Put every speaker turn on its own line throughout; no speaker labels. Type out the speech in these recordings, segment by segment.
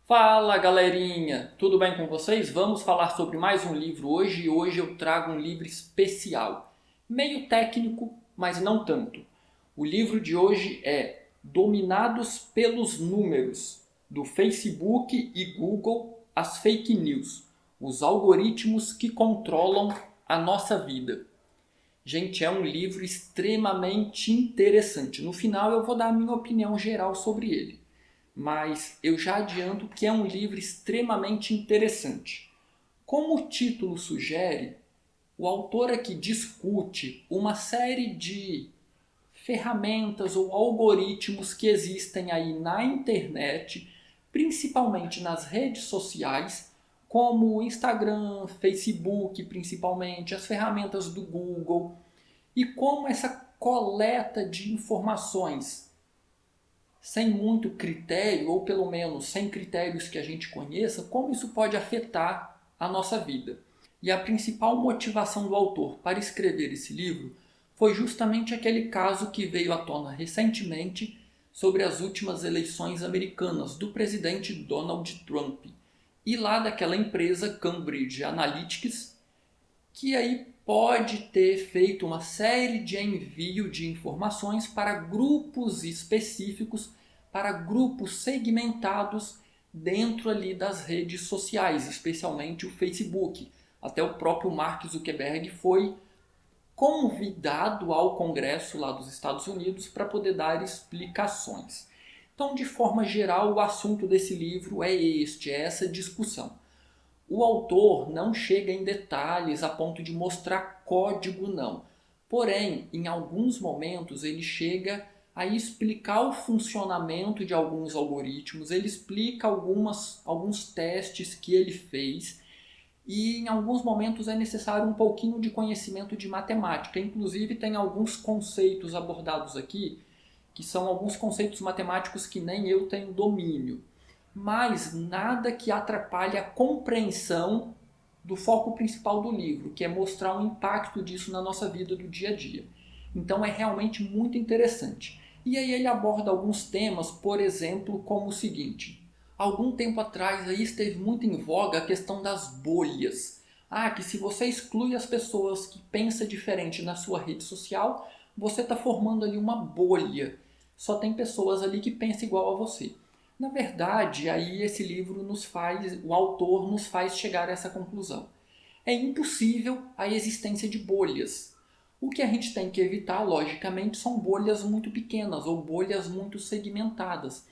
Fala galerinha, tudo bem com vocês? Vamos falar sobre mais um livro hoje e hoje eu trago um livro especial, meio técnico, mas não tanto. O livro de hoje é Dominados pelos Números, do Facebook e Google, as fake news, os algoritmos que controlam a nossa vida. Gente, é um livro extremamente interessante. No final eu vou dar a minha opinião geral sobre ele, mas eu já adianto que é um livro extremamente interessante. Como o título sugere, o autor aqui discute uma série de ferramentas ou algoritmos que existem aí na internet, principalmente nas redes sociais, como o Instagram, Facebook, principalmente, as ferramentas do Google, e como essa coleta de informações sem muito critério, ou pelo menos sem critérios que a gente conheça, como isso pode afetar a nossa vida. E a principal motivação do autor para escrever esse livro foi justamente aquele caso que veio à tona recentemente sobre as últimas eleições americanas do presidente Donald Trump e lá daquela empresa Cambridge Analytics, que aí pode ter feito uma série de envio de informações para grupos específicos, para grupos segmentados dentro ali das redes sociais, especialmente o Facebook. Até o próprio Mark Zuckerberg foi convidado ao Congresso lá dos Estados Unidos para poder dar explicações. Então, de forma geral, o assunto desse livro é essa discussão. O autor não chega em detalhes a ponto de mostrar código, não. Porém, em alguns momentos ele chega a explicar o funcionamento de alguns algoritmos, ele explica alguns testes que ele fez e em alguns momentos é necessário um pouquinho de conhecimento de matemática. Inclusive tem alguns conceitos abordados aqui que são alguns conceitos matemáticos que nem eu tenho domínio, mas nada que atrapalhe a compreensão do foco principal do livro, que é mostrar o impacto disso na nossa vida do dia a dia. Então é realmente muito interessante. E aí ele aborda alguns temas, por exemplo, como o seguinte: algum tempo atrás aí esteve muito em voga a questão das bolhas. Que se você exclui as pessoas que pensam diferente na sua rede social, você está formando ali uma bolha. Só tem pessoas ali que pensam igual a você. Na verdade, aí esse livro o autor nos faz chegar a essa conclusão. É impossível a existência de bolhas. O que a gente tem que evitar, logicamente, são bolhas muito pequenas ou bolhas muito segmentadas.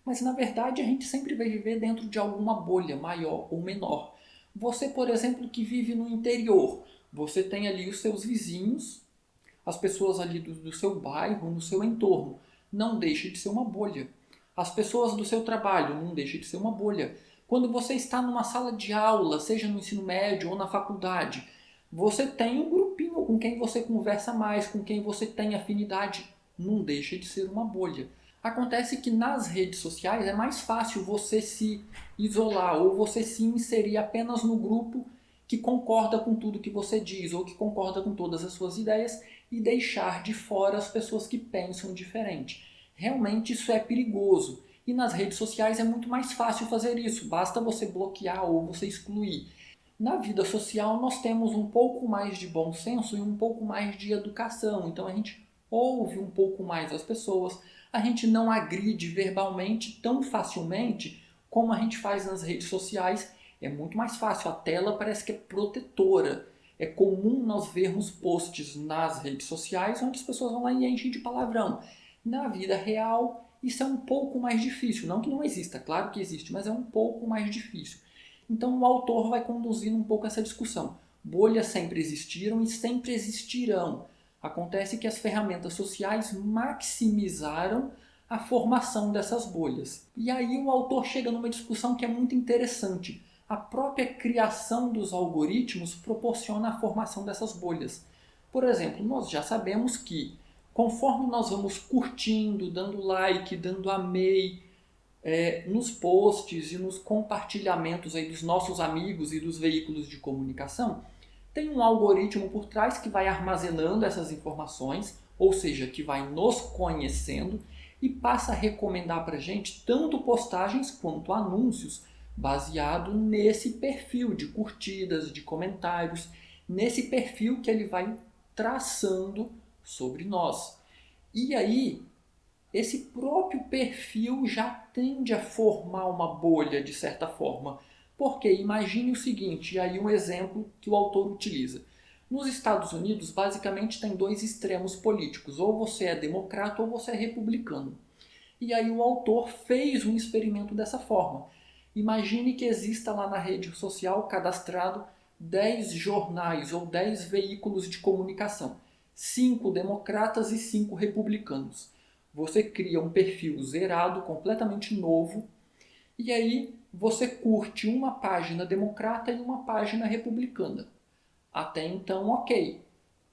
Mas na verdade a gente sempre vai viver dentro de alguma bolha, maior ou menor. Você, por exemplo, que vive no interior, você tem ali os seus vizinhos, as pessoas ali do seu bairro, no seu entorno. Não deixa de ser uma bolha. As pessoas do seu trabalho, não deixa de ser uma bolha. Quando você está numa sala de aula, seja no ensino médio ou na faculdade, você tem um grupinho com quem você conversa mais, com quem você tem afinidade. Não deixa de ser uma bolha. Acontece que nas redes sociais é mais fácil você se isolar ou você se inserir apenas no grupo que concorda com tudo que você diz ou que concorda com todas as suas ideias e deixar de fora as pessoas que pensam diferente. Realmente isso é perigoso. E nas redes sociais é muito mais fácil fazer isso, basta você bloquear ou você excluir. Na vida social nós temos um pouco mais de bom senso e um pouco mais de educação, então a gente ouve um pouco mais as pessoas, a gente não agride verbalmente tão facilmente como a gente faz nas redes sociais. É muito mais fácil, a tela parece que é protetora. É comum nós vermos posts nas redes sociais onde as pessoas vão lá e enchem de palavrão. Na vida real, isso é um pouco mais difícil. Não que não exista, claro que existe, mas é um pouco mais difícil. Então o autor vai conduzindo um pouco essa discussão. Bolhas sempre existiram e sempre existirão. Acontece que as ferramentas sociais maximizaram a formação dessas bolhas. E aí o autor chega numa discussão que é muito interessante. A própria criação dos algoritmos proporciona a formação dessas bolhas. Por exemplo, nós já sabemos que conforme nós vamos curtindo, dando like, dando amei, nos posts e nos compartilhamentos aí dos nossos amigos e dos veículos de comunicação, tem um algoritmo por trás que vai armazenando essas informações, ou seja, que vai nos conhecendo, e passa a recomendar para a gente tanto postagens quanto anúncios baseado nesse perfil de curtidas, de comentários, nesse perfil que ele vai traçando sobre nós. E aí, esse próprio perfil já tende a formar uma bolha, de certa forma. Porque imagine o seguinte, e aí um exemplo que o autor utiliza. Nos Estados Unidos, basicamente tem dois extremos políticos, ou você é democrata ou você é republicano. E aí o autor fez um experimento dessa forma. Imagine que exista lá na rede social cadastrado 10 jornais ou 10 veículos de comunicação, 5 democratas e 5 republicanos. Você cria um perfil zerado, completamente novo, e aí você curte uma página democrata e uma página republicana. Até então, ok.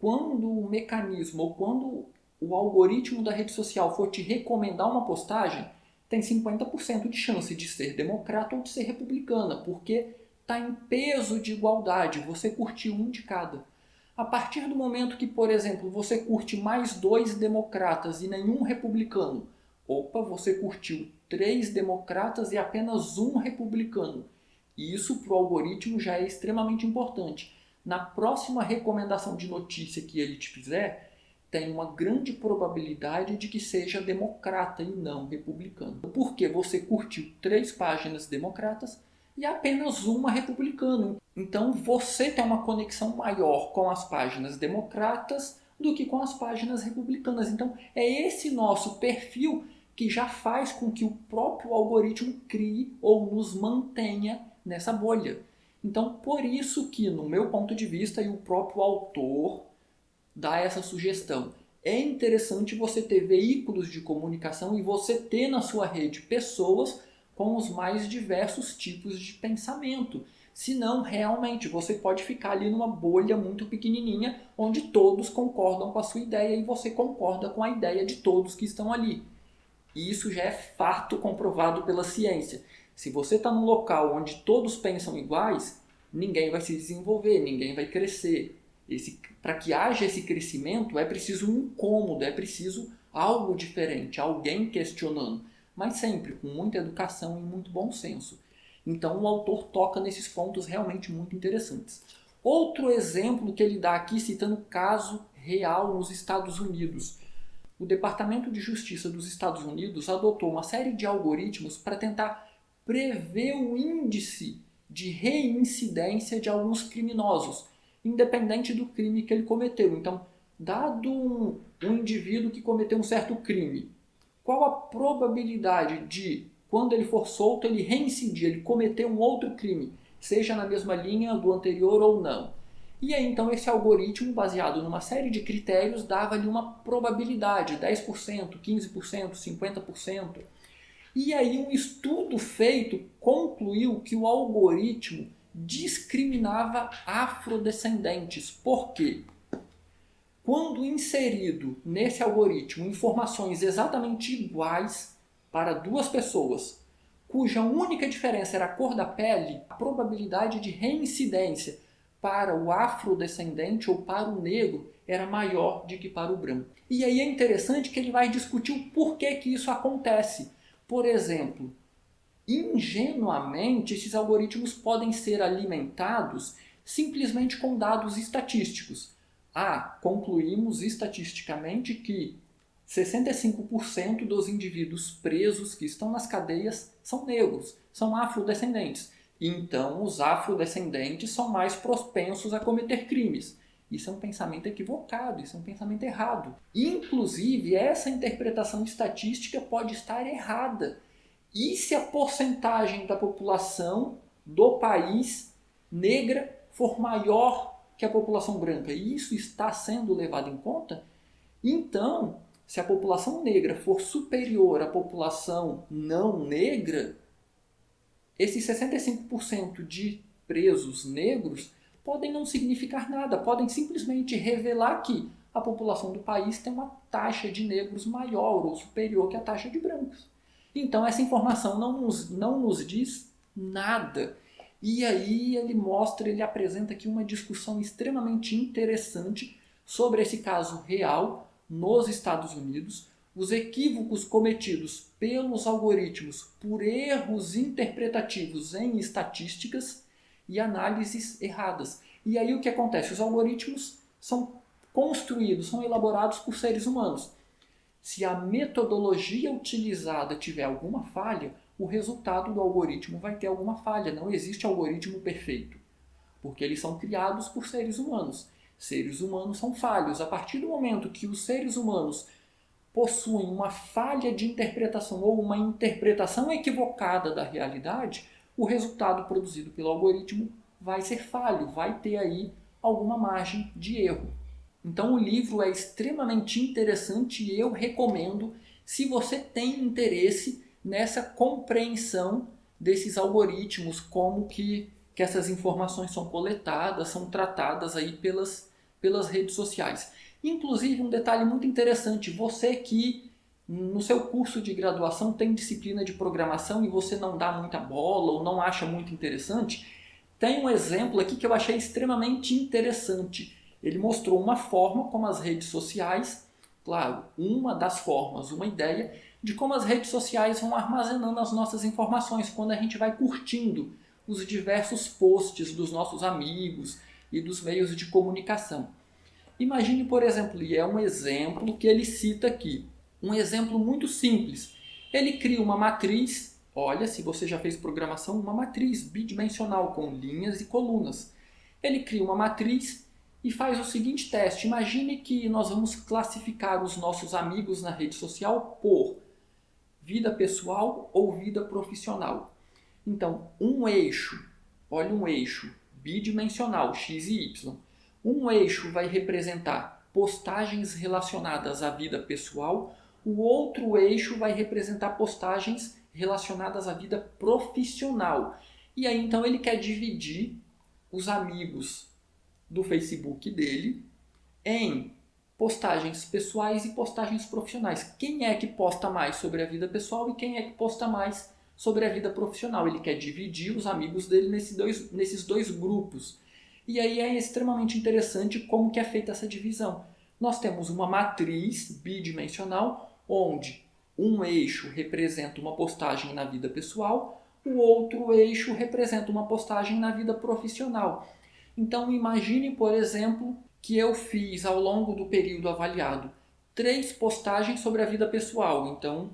Quando o mecanismo ou quando o algoritmo da rede social for te recomendar uma postagem, tem 50% de chance de ser democrata ou de ser republicana, porque está em peso de igualdade, você curtiu um de cada. A partir do momento que, por exemplo, você curte mais 2 democratas e nenhum republicano, opa, você curtiu 3 democratas e apenas um republicano. E isso para o algoritmo já é extremamente importante. Na próxima recomendação de notícia que ele te fizer, tem uma grande probabilidade de que seja democrata e não republicano. Porque você curtiu 3 páginas democratas e apenas uma republicana. Então você tem uma conexão maior com as páginas democratas do que com as páginas republicanas. Então é esse nosso perfil que já faz com que o próprio algoritmo crie ou nos mantenha nessa bolha. Então por isso que, no meu ponto de vista, e o próprio autor dá essa sugestão, é interessante você ter veículos de comunicação e você ter na sua rede pessoas com os mais diversos tipos de pensamento. Senão, realmente, você pode ficar ali numa bolha muito pequenininha, onde todos concordam com a sua ideia e você concorda com a ideia de todos que estão ali. E isso já é fato comprovado pela ciência. Se você está num local onde todos pensam iguais, ninguém vai se desenvolver, ninguém vai crescer. Para que haja esse crescimento, é preciso um incômodo, é preciso algo diferente, alguém questionando, mas sempre com muita educação e muito bom senso. Então o autor toca nesses pontos realmente muito interessantes. Outro exemplo que ele dá aqui, citando caso real nos Estados Unidos. O Departamento de Justiça dos Estados Unidos adotou uma série de algoritmos para tentar prever o índice de reincidência de alguns criminosos, independente do crime que ele cometeu. Então, dado um indivíduo que cometeu um certo crime, qual a probabilidade de, quando ele for solto, ele reincidir, ele cometer um outro crime, seja na mesma linha do anterior ou não? E aí, então, esse algoritmo, baseado numa série de critérios, dava-lhe uma probabilidade, 10%, 15%, 50%. E aí, um estudo feito concluiu que o algoritmo discriminava afrodescendentes. Por quê? Quando inserido nesse algoritmo informações exatamente iguais para duas pessoas, cuja única diferença era a cor da pele, a probabilidade de reincidência para o afrodescendente ou para o negro era maior do que para o branco. E aí é interessante que ele vai discutir o porquê que isso acontece. Por exemplo, ingenuamente, esses algoritmos podem ser alimentados simplesmente com dados estatísticos. Concluímos estatisticamente que 65% dos indivíduos presos que estão nas cadeias são negros, são afrodescendentes. Então, os afrodescendentes são mais propensos a cometer crimes. Isso é um pensamento equivocado, isso é um pensamento errado. Inclusive, essa interpretação estatística pode estar errada. E se a porcentagem da população do país negra for maior que a população branca? E isso está sendo levado em conta? Então, se a população negra for superior à população não negra, esses 65% de presos negros podem não significar nada, podem simplesmente revelar que a população do país tem uma taxa de negros maior ou superior que a taxa de brancos. Então essa informação não nos diz nada. E aí ele apresenta aqui uma discussão extremamente interessante sobre esse caso real nos Estados Unidos, os equívocos cometidos pelos algoritmos por erros interpretativos em estatísticas e análises erradas. E aí o que acontece? Os algoritmos são construídos, são elaborados por seres humanos. Se a metodologia utilizada tiver alguma falha, o resultado do algoritmo vai ter alguma falha. Não existe algoritmo perfeito, porque eles são criados por seres humanos. Seres humanos são falhos. A partir do momento que os seres humanos possuem uma falha de interpretação ou uma interpretação equivocada da realidade, o resultado produzido pelo algoritmo vai ser falho, vai ter aí alguma margem de erro. Então o livro é extremamente interessante e eu recomendo se você tem interesse nessa compreensão desses algoritmos, como que essas informações são coletadas, são tratadas aí pelas redes sociais. Inclusive, um detalhe muito interessante, você que no seu curso de graduação tem disciplina de programação e você não dá muita bola ou não acha muito interessante, tem um exemplo aqui que eu achei extremamente interessante. Ele mostrou uma forma como as redes sociais, claro, uma das formas, uma ideia de como as redes sociais vão armazenando as nossas informações quando a gente vai curtindo os diversos posts dos nossos amigos e dos meios de comunicação. Imagine, por exemplo, e é um exemplo que ele cita aqui, um exemplo muito simples. Ele cria uma matriz, olha, se você já fez programação, uma matriz bidimensional com linhas e colunas. Ele cria uma matriz e faz o seguinte teste. Imagine que nós vamos classificar os nossos amigos na rede social por vida pessoal ou vida profissional. Então, um eixo, olha um eixo bidimensional, x e y. Um eixo vai representar postagens relacionadas à vida pessoal, o outro eixo vai representar postagens relacionadas à vida profissional. E aí então ele quer dividir os amigos do Facebook dele em postagens pessoais e postagens profissionais. Quem é que posta mais sobre a vida pessoal e quem é que posta mais sobre a vida profissional? Ele quer dividir os amigos dele nesses dois grupos. E aí é extremamente interessante como que é feita essa divisão. Nós temos uma matriz bidimensional, onde um eixo representa uma postagem na vida pessoal, o outro eixo representa uma postagem na vida profissional. Então imagine, por exemplo, que eu fiz ao longo do período avaliado 3 postagens sobre a vida pessoal. Então,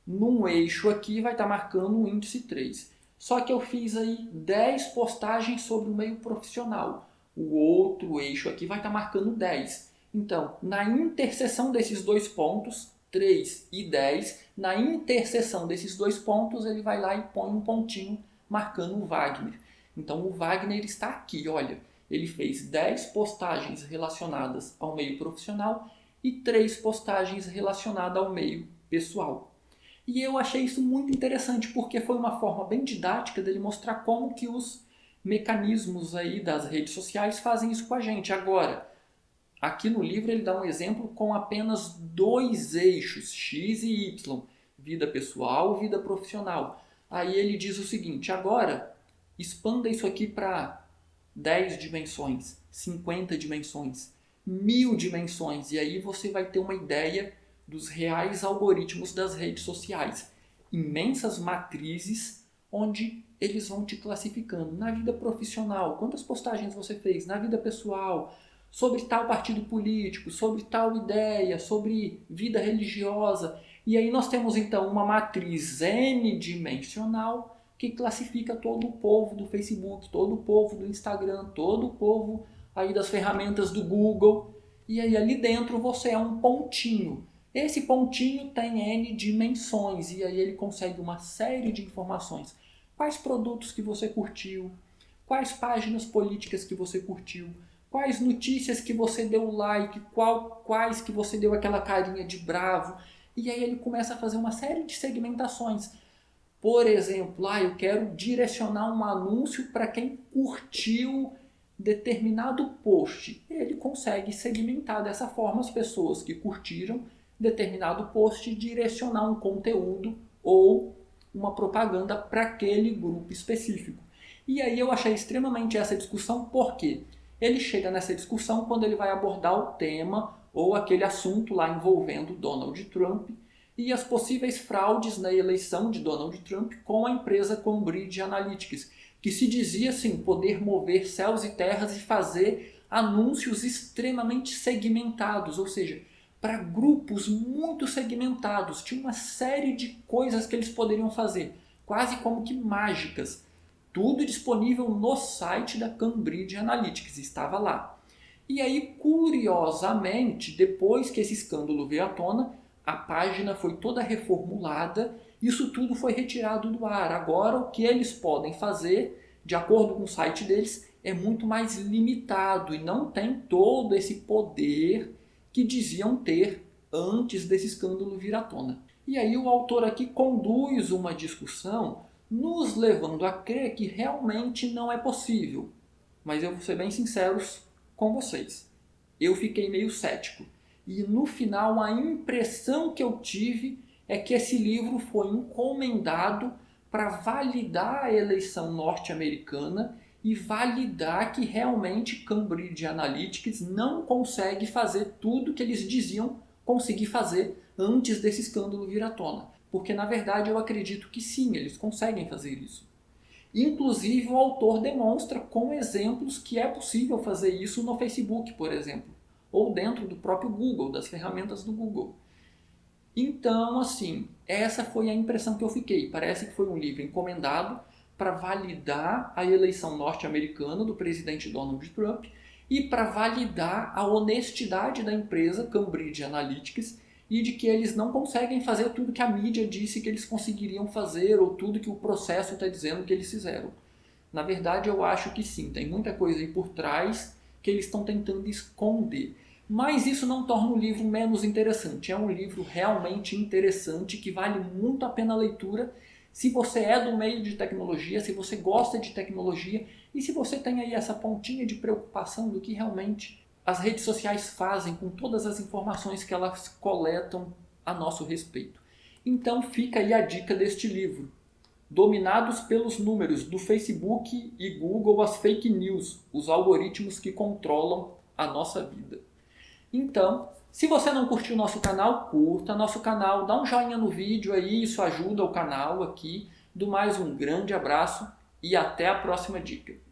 num eixo aqui vai estar marcando o índice 3. Só que eu fiz aí 10 postagens sobre o meio profissional. O outro eixo aqui vai estar marcando 10. Então, na interseção desses dois pontos, 3 e 10, na interseção desses dois pontos, ele vai lá e põe um pontinho marcando o Wagner. Então, o Wagner está aqui, olha. Ele fez 10 postagens relacionadas ao meio profissional e 3 postagens relacionadas ao meio pessoal. E eu achei isso muito interessante, porque foi uma forma bem didática dele mostrar como que os mecanismos aí das redes sociais fazem isso com a gente. Agora, aqui no livro ele dá um exemplo com apenas 2 eixos, x e y, vida pessoal, vida profissional. Aí ele diz o seguinte, agora expanda isso aqui para 10 dimensões, 50 dimensões, 1000 dimensões, e aí você vai ter uma ideia dos reais algoritmos das redes sociais. Imensas matrizes onde eles vão te classificando. Na vida profissional, quantas postagens você fez? Na vida pessoal, sobre tal partido político, sobre tal ideia, sobre vida religiosa. E aí nós temos então uma matriz n-dimensional que classifica todo o povo do Facebook, todo o povo do Instagram, todo o povo aí das ferramentas do Google. E aí ali dentro você é um pontinho. Esse pontinho tem N dimensões e aí ele consegue uma série de informações. Quais produtos que você curtiu, quais páginas políticas que você curtiu, quais notícias que você deu like, quais que você deu aquela carinha de bravo. E aí ele começa a fazer uma série de segmentações. Por exemplo, eu quero direcionar um anúncio para quem curtiu determinado post. Ele consegue segmentar dessa forma as pessoas que curtiram determinado post e direcionar um conteúdo ou uma propaganda para aquele grupo específico. E aí eu achei extremamente essa discussão, porque ele chega nessa discussão quando ele vai abordar o tema ou aquele assunto lá envolvendo Donald Trump e as possíveis fraudes na eleição de Donald Trump com a empresa Cambridge Analytica, que se dizia assim, poder mover céus e terras e fazer anúncios extremamente segmentados, ou seja, para grupos muito segmentados. Tinha uma série de coisas que eles poderiam fazer, quase como que mágicas. Tudo disponível no site da Cambridge Analytica, estava lá. E aí, curiosamente, depois que esse escândalo veio à tona, a página foi toda reformulada, isso tudo foi retirado do ar. Agora, o que eles podem fazer, de acordo com o site deles, é muito mais limitado e não tem todo esse poder que diziam ter antes desse escândalo vir à tona. E aí o autor aqui conduz uma discussão nos levando a crer que realmente não é possível. Mas eu vou ser bem sincero com vocês. Eu fiquei meio cético. E no final a impressão que eu tive é que esse livro foi encomendado para validar a eleição norte-americana e validar que realmente Cambridge Analytica não consegue fazer tudo que eles diziam conseguir fazer antes desse escândalo vir à tona. Porque na verdade eu acredito que sim, eles conseguem fazer isso. Inclusive o autor demonstra com exemplos que é possível fazer isso no Facebook, por exemplo, ou dentro do próprio Google, das ferramentas do Google. Então, assim, essa foi a impressão que eu fiquei. Parece que foi um livro encomendado para validar a eleição norte-americana do presidente Donald Trump e para validar a honestidade da empresa Cambridge Analytica e de que eles não conseguem fazer tudo que a mídia disse que eles conseguiriam fazer ou tudo que o processo está dizendo que eles fizeram. Na verdade, eu acho que sim, tem muita coisa aí por trás que eles estão tentando esconder. Mas isso não torna o livro menos interessante. É um livro realmente interessante que vale muito a pena a leitura se você é do meio de tecnologia, se você gosta de tecnologia e se você tem aí essa pontinha de preocupação do que realmente as redes sociais fazem com todas as informações que elas coletam a nosso respeito. Então fica aí a dica deste livro. Dominados pelos números do Facebook e Google, as fake news, os algoritmos que controlam a nossa vida. Então, se você não curtiu o nosso canal, curta nosso canal, dá um joinha no vídeo aí, isso ajuda o canal aqui. Do mais, um grande abraço e até a próxima dica.